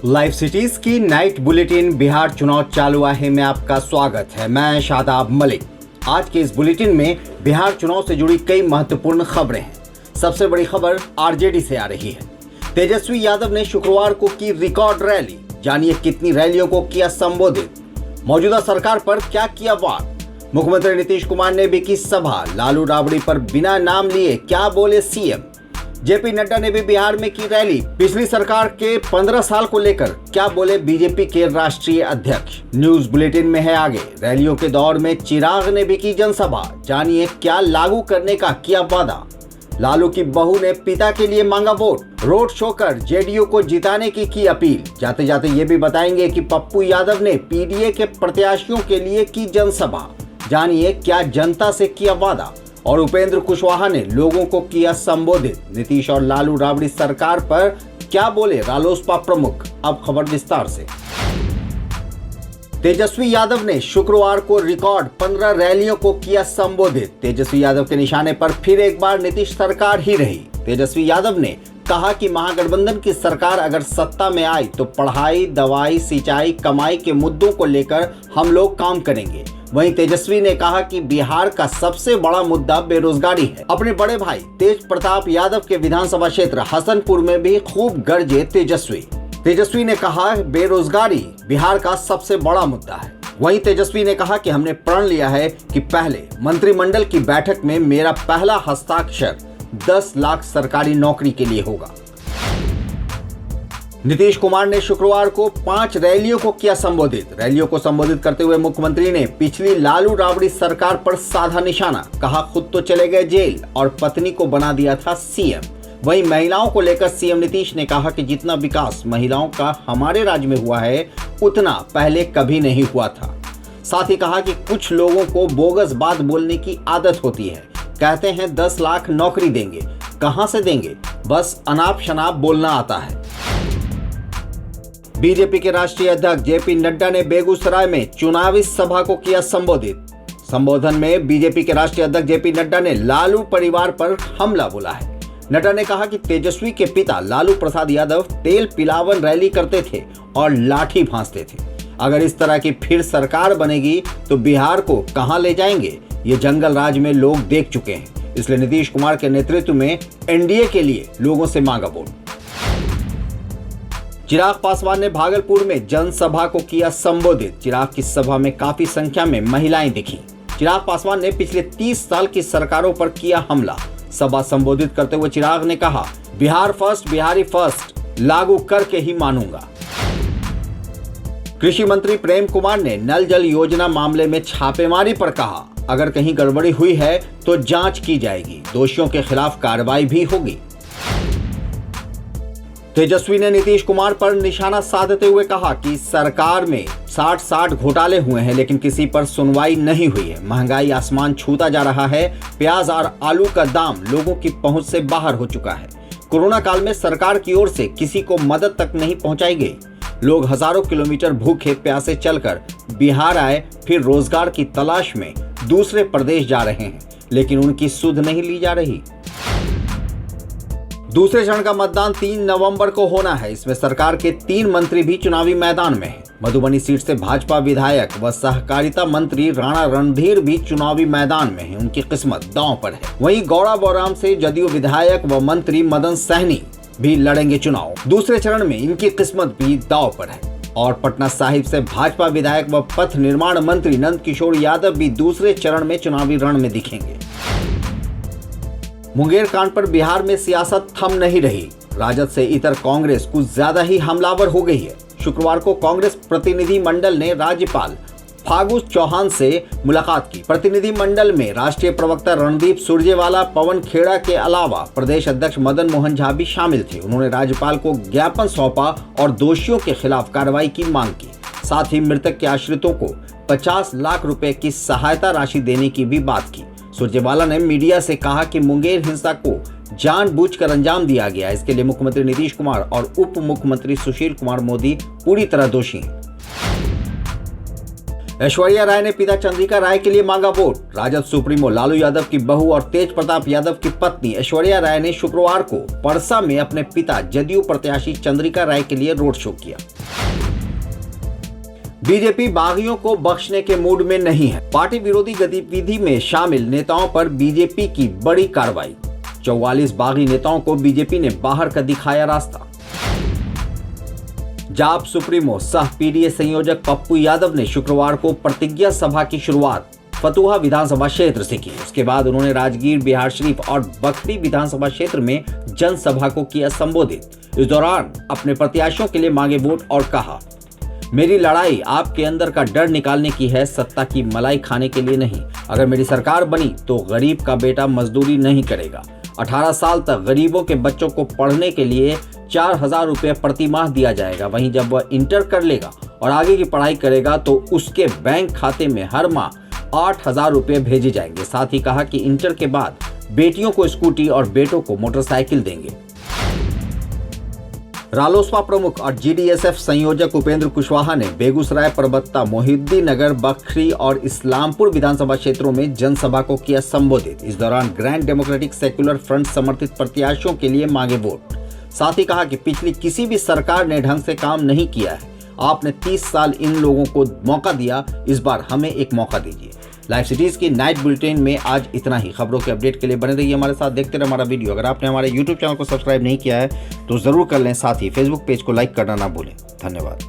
Live cities की night bulletin Bihar चुनाव चालू आहे में आपका स्वागत है। मैं शादाब मलिक। आज के इस बुलेटिन में बिहार चुनाव से जुड़ी कई महत्वपूर्ण खबरें हैं। सबसे बड़ी खबर आरजेडी से आ रही है। तेजस्वी यादव ने शुक्रवार को की रिकॉर्ड रैली। जानिए कितनी रैलियों को किया संबोधित, मौजूदा सरकार पर क्या किया वार। मुख्यमंत्री नीतीश कुमार ने भी की सभा। लालू राबड़ी पर बिना नाम लिए क्या बोले सीएम। जेपी नड्डा ने भी बिहार में की रैली। पिछली सरकार के 15 साल को लेकर क्या बोले बीजेपी के राष्ट्रीय अध्यक्ष। न्यूज बुलेटिन में है आगे। रैलियों के दौर में चिराग ने भी की जनसभा। जानिए क्या लागू करने का किया वादा। लालू की बहू ने पिता के लिए मांगा वोट। रोड शो कर जेडीयू को जिताने की अपील। जाते जाते ये भी बताएंगे कि पप्पू यादव ने पीडीए के प्रत्याशियों के लिए की जनसभा। जानिए क्या जनता से किया वादा। और उपेंद्र कुशवाहा ने लोगों को किया संबोधित। नीतीश और लालू राबड़ी सरकार पर क्या बोले रालोसपा प्रमुख। अब खबर विस्तार से। तेजस्वी यादव ने शुक्रवार को रिकॉर्ड 15 रैलियों को किया संबोधित। तेजस्वी यादव के निशाने पर फिर एक बार नीतीश सरकार ही रही। तेजस्वी यादव ने कहा कि महागठबंधन की सरकार अगर सत्ता में आई तो पढ़ाई, दवाई, सिंचाई, कमाई के मुद्दों को लेकर हम लोग काम करेंगे। वहीं तेजस्वी ने कहा कि बिहार का सबसे बड़ा मुद्दा बेरोजगारी है। अपने बड़े भाई तेज प्रताप यादव के विधानसभा क्षेत्र हसनपुर में भी खूब गरजे तेजस्वी ने कहा बेरोजगारी बिहार का सबसे बड़ा मुद्दा है। वहीं तेजस्वी ने कहा कि हमने प्रण लिया है कि पहले मंत्रिमंडल की बैठक में मेरा पहला हस्ताक्षर 10 लाख सरकारी नौकरी के लिए होगा। नीतीश कुमार ने शुक्रवार को 5 रैलियों को किया संबोधित। रैलियों को संबोधित करते हुए मुख्यमंत्री ने पिछली लालू राबड़ी सरकार पर साधा निशाना। कहा खुद तो चले गए जेल और पत्नी को बना दिया था सीएम। वहीं महिलाओं को लेकर सीएम नीतीश ने कहा कि जितना विकास महिलाओं का हमारे राज्य में हुआ है उतना पहले कभी नहीं हुआ था। साथ ही कहा कि कुछ लोगों को बोगस बात बोलने की आदत होती है। कहते हैं 10 लाख नौकरी देंगे, कहां से देंगे, बस अनाप शनाप बोलना आता है। बीजेपी के राष्ट्रीय अध्यक्ष जेपी नड्डा ने बेगूसराय में चुनावी सभा को किया संबोधित। संबोधन में बीजेपी के राष्ट्रीय अध्यक्ष जेपी नड्डा ने लालू परिवार पर हमला बोला है। नड्डा ने कहा कि तेजस्वी के पिता लालू प्रसाद यादव तेल पिलावन रैली करते थे और लाठी भांजते थे। अगर इस तरह की फिर सरकार बनेगी तो बिहार को कहां ले जाएंगे, ये जंगल राज में लोग देख चुके हैं। इसलिए नीतीश कुमार के नेतृत्व में एनडीए के लिए लोगों से मांगा वोट। चिराग पासवान ने भागलपुर में जनसभा को किया संबोधित। चिराग की सभा में काफी संख्या में महिलाएं दिखी। चिराग पासवान ने पिछले 30 साल की सरकारों पर किया हमला। सभा संबोधित करते हुए चिराग ने कहा बिहार फर्स्ट, बिहारी फर्स्ट लागू करके ही मानूंगा। कृषि मंत्री प्रेम कुमार ने नल जल योजना मामले में छापेमारी पर कहा अगर कहीं गड़बड़ी हुई है तो जांच की जाएगी, दोषियों के खिलाफ कार्रवाई भी होगी। तेजस्वी ने नीतीश कुमार पर निशाना साधते हुए कहा कि सरकार में 60 घोटाले हुए हैं लेकिन किसी पर सुनवाई नहीं हुई है। महंगाई आसमान छूता जा रहा है। प्याज और आलू का दाम लोगों की पहुंच से बाहर हो चुका है। कोरोना काल में सरकार की ओर से किसी को मदद तक नहीं पहुंचाई गई। लोग हजारों किलोमीटर भूखे प्यासे चलकर बिहार आए, फिर रोजगार की तलाश में दूसरे प्रदेश जा रहे हैं लेकिन उनकी सुध नहीं ली जा रही। दूसरे चरण का मतदान 3 नवंबर को होना है। इसमें सरकार के 3 मंत्री भी चुनावी मैदान में हैं। मधुबनी सीट से भाजपा विधायक व सहकारिता मंत्री राणा रणधीर भी चुनावी मैदान में हैं। उनकी किस्मत दांव पर है। वहीं गौड़ा बौराम से जदयू विधायक व मंत्री मदन सहनी भी लड़ेंगे चुनाव। दूसरे चरण में इनकी किस्मत भी दांव पर है। और पटना साहिब से भाजपा विधायक व पथ निर्माण मंत्री नंद किशोर यादव भी दूसरे चरण में चुनावी रण में दिखेंगे। मुंगेर कांड पर बिहार में सियासत थम नहीं रही। राजद से इतर कांग्रेस कुछ ज्यादा ही हमलावर हो गई है। शुक्रवार को कांग्रेस प्रतिनिधि मंडल ने राज्यपाल फागू चौहान से मुलाकात की। प्रतिनिधि मंडल में राष्ट्रीय प्रवक्ता रणदीप सुरजेवाला, पवन खेड़ा के अलावा प्रदेश अध्यक्ष मदन मोहन झा भी शामिल थे। उन्होंने राज्यपाल को ज्ञापन सौंपा और दोषियों के खिलाफ कार्रवाई की मांग की। साथ ही मृतक के आश्रितों को 50 लाख रुपए की सहायता राशि देने की भी बात की। सुरजेवाला ने मीडिया से कहा कि मुंगेर हिंसा को जानबूझकर अंजाम दिया गया। इसके लिए मुख्यमंत्री नीतीश कुमार और उप मुख्यमंत्री सुशील कुमार मोदी पूरी तरह दोषी हैं। ऐश्वर्या राय ने पिता चंद्रिका राय के लिए मांगा वोट। राजद सुप्रीमो लालू यादव की बहू और तेज प्रताप यादव की पत्नी ऐश्वर्या राय ने शुक्रवार को परसा में अपने पिता जदयू प्रत्याशी चंद्रिका राय के लिए रोड शो किया। बीजेपी बागियों को बख्शने के मूड में नहीं है। पार्टी विरोधी गतिविधि में शामिल नेताओं पर बीजेपी की बड़ी कार्रवाई। 44 बागी नेताओं को बीजेपी ने बाहर कर दिखाया रास्ता। जाप सुप्रीमो सह पीडीए संयोजक पप्पू यादव ने शुक्रवार को प्रतिज्ञा सभा की शुरुआत फतुहा विधानसभा क्षेत्र से की। उसके बाद उन्होंने राजगीर, बिहार शरीफ और बखरी विधानसभा क्षेत्र में जनसभा को किया संबोधित। इस दौरान अपने प्रत्याशियों के लिए मांगे वोट और कहा, मेरी लड़ाई आपके अंदर का डर निकालने की है, सत्ता की मलाई खाने के लिए नहीं। अगर मेरी सरकार बनी तो गरीब का बेटा मजदूरी नहीं करेगा। 18 साल तक गरीबों के बच्चों को पढ़ने के लिए 4,000 रुपये प्रति माह दिया जाएगा। वहीं जब वह इंटर कर लेगा और आगे की पढ़ाई करेगा तो उसके बैंक खाते में हर माह 8,000 रुपये भेजे जाएंगे। साथ ही कहा कि इंटर के बाद बेटियों को स्कूटी और बेटों को मोटरसाइकिल देंगे। रालोसपा प्रमुख और जीडीएसएफ संयोजक उपेंद्र कुशवाहा ने बेगूसराय, परबत्ता, मोहिउद्दीन नगर, बखरी और इस्लामपुर विधानसभा क्षेत्रों में जनसभा को किया संबोधित। इस दौरान ग्रैंड डेमोक्रेटिक सेक्युलर फ्रंट समर्थित प्रत्याशियों के लिए मांगे वोट। साथ ही कहा कि पिछली किसी भी सरकार ने ढंग से काम नहीं किया है। आपने 30 साल इन लोगों को मौका दिया, इस बार हमें एक मौका दीजिए। लाइव सिटीज की नाइट बुलेटिन में आज इतना ही। खबरों के अपडेट के लिए बने रहिए हमारे साथ, देखते रहिए हमारा वीडियो। अगर आपने हमारे यूट्यूब चैनल को सब्सक्राइब नहीं किया है तो जरूर कर लें। साथ ही फेसबुक पेज को लाइक करना ना भूलें। धन्यवाद।